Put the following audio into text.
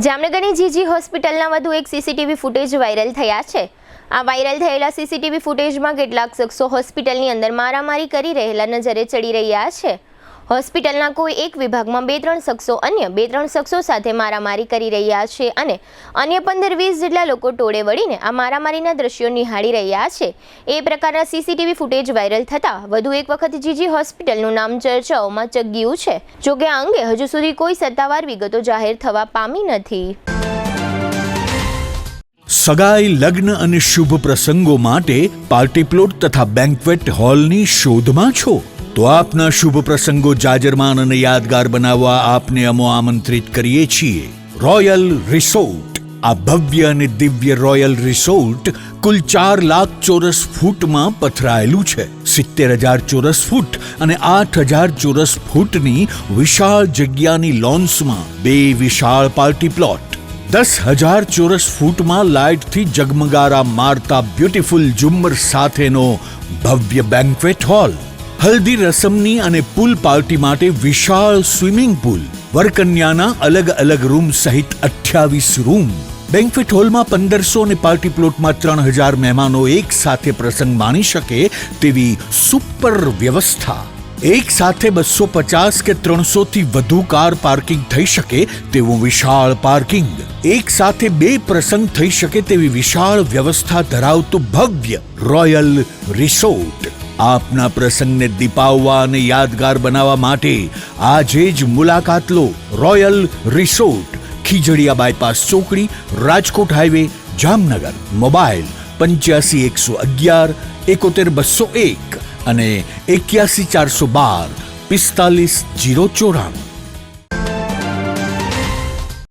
જામનગરની જીજી હોસ્પિટલના વધુ એક સીસીટીવી ફૂટેજ વાયરલ થયા છે। આ વાયરલ થયેલા સીસીટીવી ફૂટેજમાં કેટલાક શખ્સો હોસ્પિટલની અંદર મારામારી કરી રહેલા નજરે ચડી રહ્યા છે। હોસ્પિટલના કોઈ એક વિભાગમાં 2-3 શખ્સો અન્ય 2-3 શખ્સો સાથે મારામારી કરી રહ્યા છે અને અન્ય 15-20 જેટલા લોકો ટોળે વળીને આ મારામારીના દ્રશ્યો નિહાળી રહ્યા છે। એ પ્રકારના સીસીટીવી ફૂટેજ વાયરલ થતાં વધુ એક વખત જીજી હોસ્પિટલનું નામ ચર્ચાઓમાં ચગ્યું છે। જોકે આ અંગે હજુ સુધી કોઈ સત્તાવાર વિગતો જાહેર થવા પામી નથી। સગાઈ, લગ્ન અને શુભ પ્રસંગો માટે પાર્ટી પ્લોટ તથા બેન્ક્વેટ હોલની શોધમાં છો તો આપના શુભ પ્રસંગો જાજરમાન અને યાદગાર બનાવવા આપને અમો આમંત્રિત કરીએ છીએ રોયલ રિસોર્ટ। આ ભવ્ય અને દિવ્ય રોયલ રિસોર્ટ કુલ 4 લાખ ચોરસ ફૂટમાં પથરાયેલું છે। 70,000 ચોરસ ફૂટ અને 8,000 ચોરસ ફૂટની વિશાળ જગ્યાની લોન્સમાં 2 વિશાળ પાર્ટી પ્લોટ, 10,000 ચોરસ ફૂટમાં લાઇટથી જગમગારા મારતા બ્યુટીફુલ ઝુમ્મર સાથેનો ભવ્ય બેન્ક્વેટ હોલ, હલ્દી રસમની અને પૂલ પાર્ટી માટે વિશાળ સ્વિમિંગ પૂલ, વરકન્યાના અલગ અલગ રૂમ સહિત 28 રૂમ। બેન્ક્વેટ હોલમાં 1500 અને પાર્ટી પ્લોટમાં 3,000 મહેમાનો એક સાથે પ્રસંગ માણી શકે તેવી સુપર વ્યવસ્થા। એક સાથે 250 કે 300 થી વધુ કાર પાર્કિંગ થઈ શકે તેવું વિશાળ પાર્કિંગ, એક સાથે 2 પ્રસંગ થઈ શકે તેવી વિશાળ વ્યવસ્થા ધરાવતું ભવ્ય રોયલ રિસોર્ટ। આપના પ્રસંગને દીપાવવા અને યાદગાર બનાવવા માટે આજે જ મુલાકાત લો રોયલ રિસોર્ટ, ખીજડીયા બાયપાસ ચોકડી, રાજકોટ હાઈવે, જામનગર। મોબાઈલ 85 111 71 201 અને 81 412 45 094।